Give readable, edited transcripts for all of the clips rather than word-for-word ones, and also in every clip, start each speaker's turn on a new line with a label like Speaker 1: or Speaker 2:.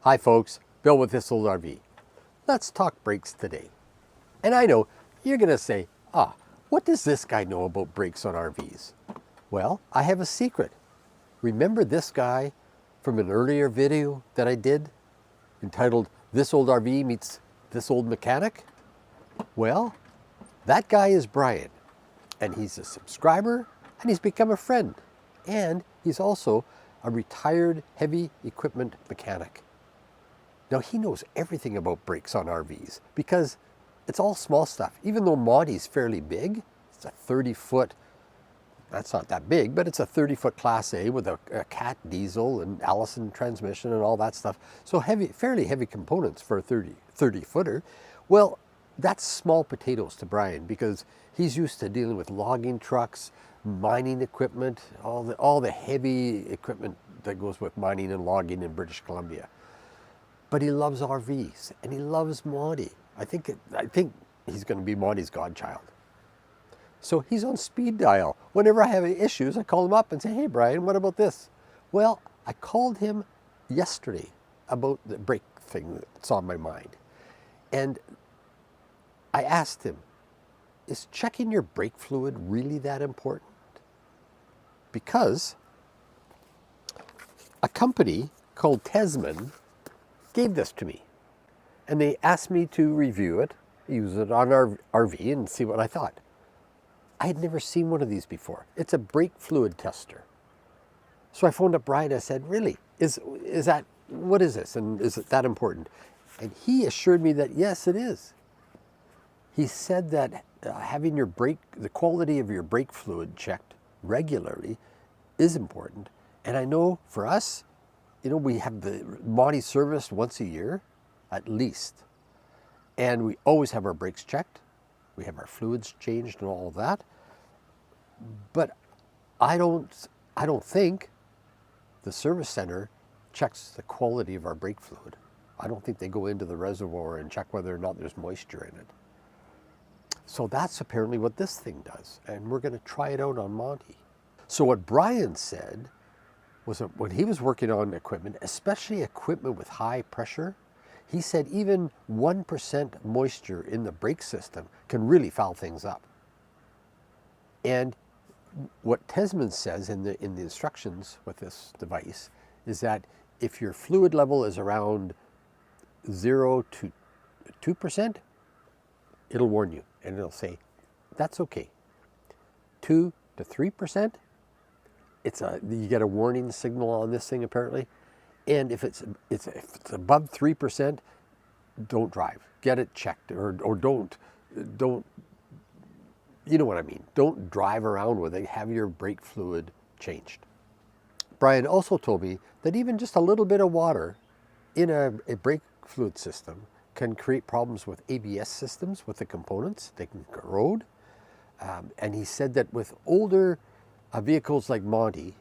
Speaker 1: Hi folks, Bill with This Old RV. Let's talk brakes today. And I know you're going to say, what does this guy know about brakes on RVs? Well, I have a secret. Remember this guy from an earlier video that I did entitled This Old RV Meets This Old Mechanic? Well, that guy is Brian, and he's a subscriber, and he's become a friend, and he's also a retired heavy equipment mechanic. Now he knows everything about brakes on RVs because it's all small stuff. Even though Monty's fairly big, it's a 30-foot, that's not that big, but it's a 30-foot Class A with a Cat diesel and Allison transmission and all that stuff. So heavy, fairly heavy components for a 30-footer. Well, that's small potatoes to Brian because he's used to dealing with logging trucks, mining equipment, all the heavy equipment that goes with mining and logging in British Columbia. But he loves RVs and he loves Monty. I think he's going to be Monty's godchild. So he's on speed dial. Whenever I have issues, I call him up and say, "Hey Brian, what about this?" Well, I called him yesterday about the brake thing that's on my mind. And I asked him, is checking your brake fluid really that important? Because a company called Tesmen gave this to me, and they asked me to review it, use it on our RV and see what I thought. I had never seen one of these before. It's a brake fluid tester. So I phoned up Brian. I said, really, what is this? And is it that important? And he assured me that yes, it is. He said that having the quality of your brake fluid checked regularly is important. And I know for us, we have the Monty serviced once a year, at least. And we always have our brakes checked. We have our fluids changed and all of that. But I don't think the service center checks the quality of our brake fluid. I don't think they go into the reservoir and check whether or not there's moisture in it. So that's apparently what this thing does. And we're going to try it out on Monty. So what Brian said was that when he was working on equipment, especially equipment with high pressure, he said even 1% moisture in the brake system can really foul things up. And what Tesmen says in the instructions with this device is that if your fluid level is around 0 to 2%, it'll warn you and it'll say, that's okay. 2 to 3%, you get a warning signal on this thing apparently. And if it's above 3%, don't drive. Get it checked or don't, you know what I mean. Don't drive around with it. Have your brake fluid changed. Brian also told me that even just a little bit of water in a brake fluid system can create problems with ABS systems, with the components. They can corrode. And he said that with older vehicles like Monty,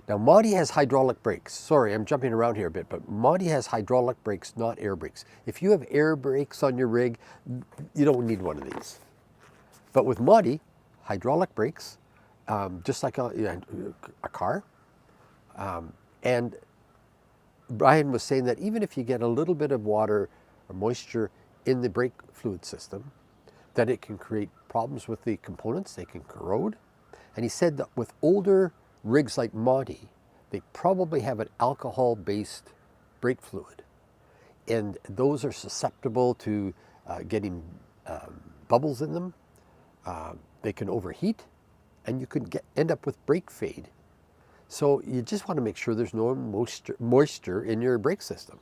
Speaker 1: now Monty has hydraulic brakes. Sorry, I'm jumping around here a bit, but Monty has hydraulic brakes, not air brakes. If you have air brakes on your rig, you don't need one of these. But with Monty, hydraulic brakes, just like a car. And Brian was saying that even if you get a little bit of water or moisture in the brake fluid system, that it can create problems with the components. They can corrode. And he said that with older rigs like Monty, they probably have an alcohol-based brake fluid. And those are susceptible to getting bubbles in them. They can overheat, and you could end up with brake fade. So you just want to make sure there's no moisture in your brake system.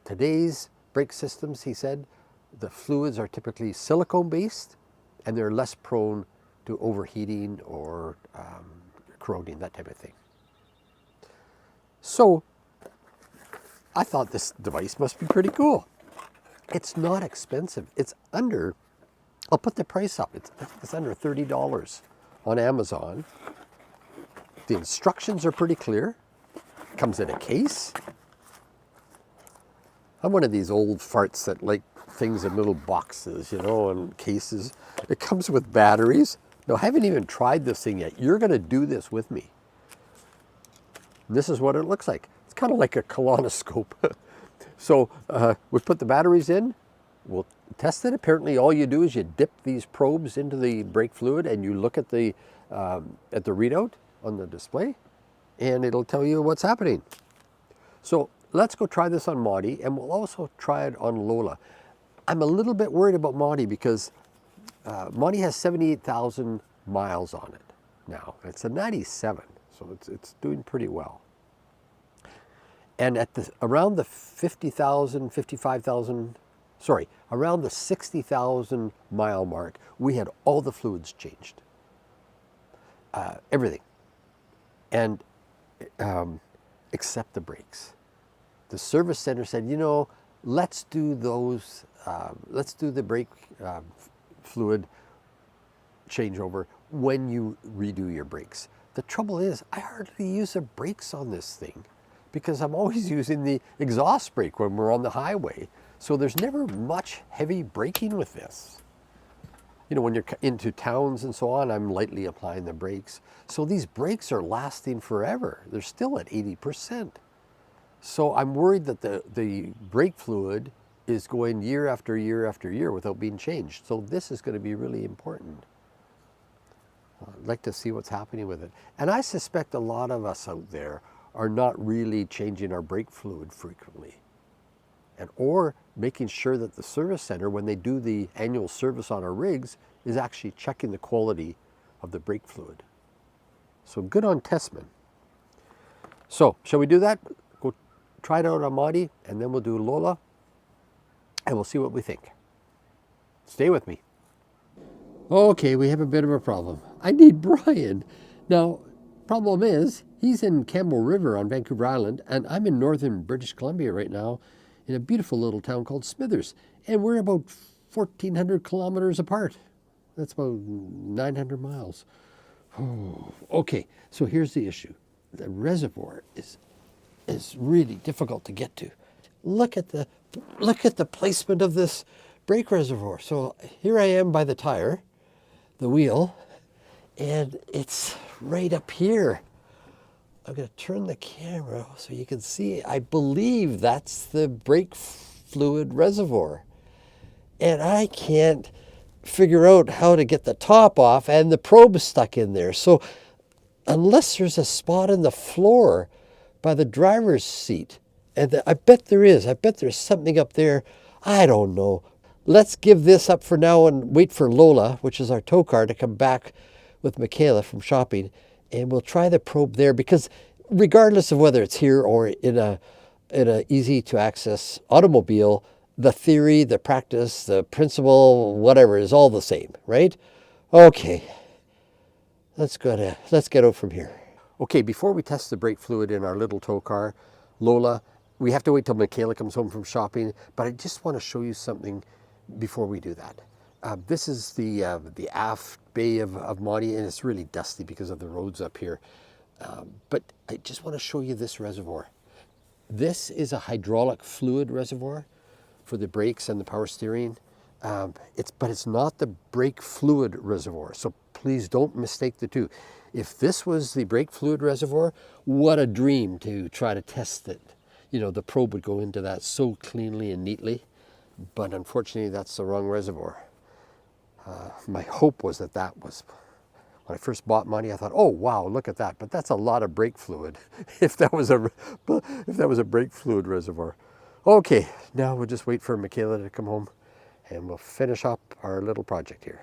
Speaker 1: Today's brake systems, he said, the fluids are typically silicone-based, and they're less prone to overheating or corroding, that type of thing. So I thought this device must be pretty cool. It's not expensive. It's under, I'll put the price up. It's under $30 on Amazon. The instructions are pretty clear. It comes in a case. I'm one of these old farts that like things in little boxes, and cases. It comes with batteries. Now, I haven't even tried this thing yet. You're going to do this with me. This is what it looks like. It's kind of like a colonoscope. So we put the batteries in, we'll test it. Apparently all you do is you dip these probes into the brake fluid and you look at the readout on the display and it'll tell you what's happening. So let's go try this on Maudie, and we'll also try it on Lola. I'm a little bit worried about Maudie because Maudie has 78,000 miles on it now. It's a 97, so it's doing pretty well. And at around the 50,000, 55,000, sorry, around the 60,000 mile mark, we had all the fluids changed, everything, and except the brakes. The service center said, you know, let's do those, let's do the brake fluid changeover when you redo your brakes. The trouble is, I hardly use the brakes on this thing because I'm always using the exhaust brake when we're on the highway. So there's never much heavy braking with this. You know, when you're into towns and so on, I'm lightly applying the brakes. So these brakes are lasting forever. They're still at 80%. So I'm worried that the brake fluid is going year after year after year without being changed. So this is going to be really important. I'd like to see what's happening with it. And I suspect a lot of us out there are not really changing our brake fluid frequently. Or making sure that the service center, when they do the annual service on our rigs, is actually checking the quality of the brake fluid. So good on Tesmen. So shall we do that? Go try it out on Maudie, and then we'll do Lola, and we'll see what we think. Stay with me. Okay, we have a bit of a problem. I need Brian. Now, problem is, he's in Campbell River on Vancouver Island, and I'm in northern British Columbia right now in a beautiful little town called Smithers, and we're about 1,400 kilometers apart. That's about 900 miles. Oh, okay, so here's the issue. The reservoir is really difficult to get to. Look at the placement of this brake reservoir. So here I am by the tire, the wheel, and it's right up here. I'm going to turn the camera so you can see. I believe that's the brake fluid reservoir. And I can't figure out how to get the top off, and the probe is stuck in there. So unless there's a spot in the floor by the driver's seat, and I bet there is. I bet there's something up there. I don't know. Let's give this up for now and wait for Lola, which is our tow car, to come back with Michaela from shopping, and we'll try the probe there, because regardless of whether it's here or in a easy to access automobile, the theory, the practice, the principle, whatever is all the same, right? Okay, let's get out from here. Okay, before we test the brake fluid in our little tow car, Lola, we have to wait till Michaela comes home from shopping, but I just want to show you something before we do that. This is the aft bay of Maudie, and it's really dusty because of the roads up here. But I just want to show you this reservoir. This is a hydraulic fluid reservoir for the brakes and the power steering. But it's not the brake fluid reservoir, so please don't mistake the two. If this was the brake fluid reservoir, what a dream to try to test it. You know, the probe would go into that so cleanly and neatly, but unfortunately that's the wrong reservoir. My hope was that was, when I first bought Maudie, I thought, oh wow, look at that, but that's a lot of brake fluid if that was a brake fluid reservoir. Okay, now we'll just wait for Michaela to come home and we'll finish up our little project here.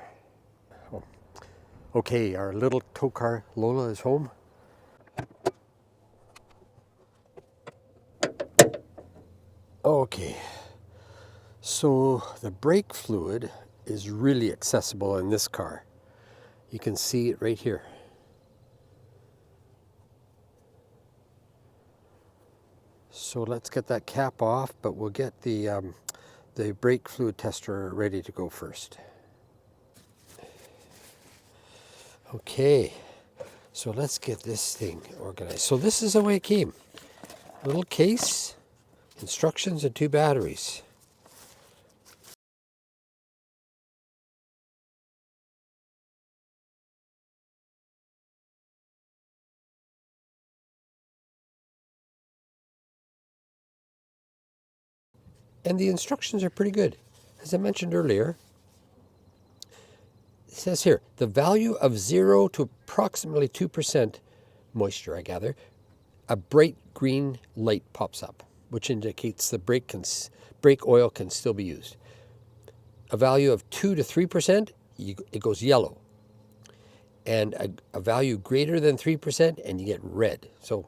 Speaker 1: Okay, our little tow car Lola is home. Okay, so the brake fluid is really accessible in this car. You can see it right here. So let's get that cap off, but we'll get the brake fluid tester ready to go first. Okay, so let's get this thing organized. So this is the way it came. Little case, instructions, and 2 batteries. And the instructions are pretty good. As I mentioned earlier, it says here, the value of 0 to approximately 2% moisture, I gather, a bright green light pops up, which indicates the brake oil can still be used. A value of 2 to 3%, it goes yellow. And a value greater than 3%, and you get red. So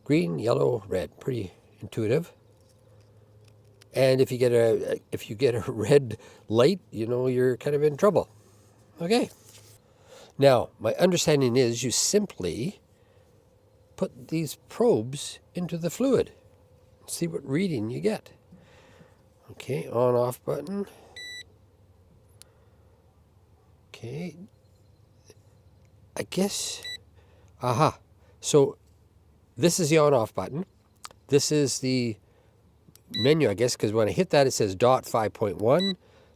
Speaker 1: green, yellow, red, pretty intuitive. And if you get a red light, you know you're kind of in trouble. Okay. Now, my understanding is you simply put these probes into the fluid. See what reading you get. Okay, on-off button. Okay. I guess, aha. So this is the on-off button. This is the menu, I guess, because when I hit that, it says dot 5.1,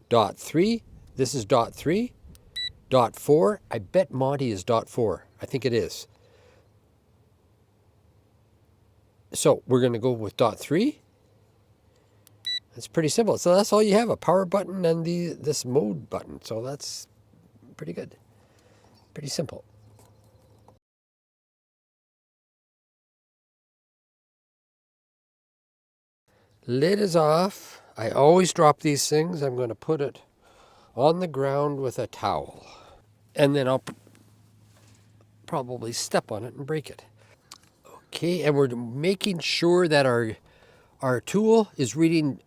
Speaker 1: dot 3. This is dot 3, dot 4. I bet Monty is dot 4. I think it is. So we're going to go with dot 3. That's pretty simple. So that's all you have, a power button and this mode button. So that's pretty good. Pretty simple. Lid is off. I always drop these things. I'm going to put it on the ground with a towel. And then I'll probably step on it and break it. Okay, and we're making sure that our tool is reading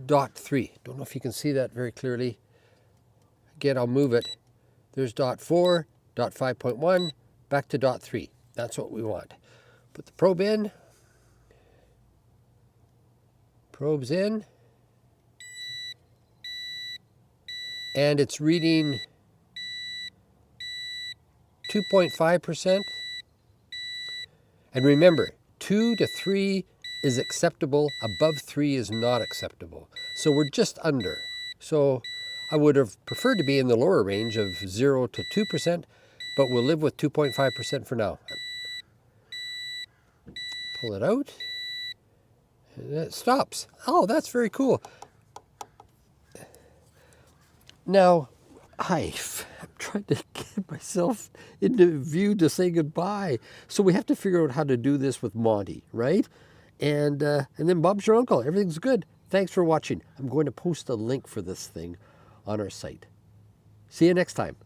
Speaker 1: dot 3. Don't know if you can see that very clearly. Again, I'll move it. There's dot 4, dot 5.1, back to dot 3. That's what we want. Put the probe in. Probe's in. And it's reading 2.5%. And remember, 2 to 3 is acceptable. Above 3 is not acceptable. So we're just under. So I would have preferred to be in the lower range of 0 to 2%, but we'll live with 2.5% for now. Pull it out. And it stops. Oh, that's very cool. Now, I'm trying to get myself into view to say goodbye. So we have to figure out how to do this with Monty, right? And then Bob's your uncle. Everything's good. Thanks for watching. I'm going to post a link for this thing on our site. See you next time.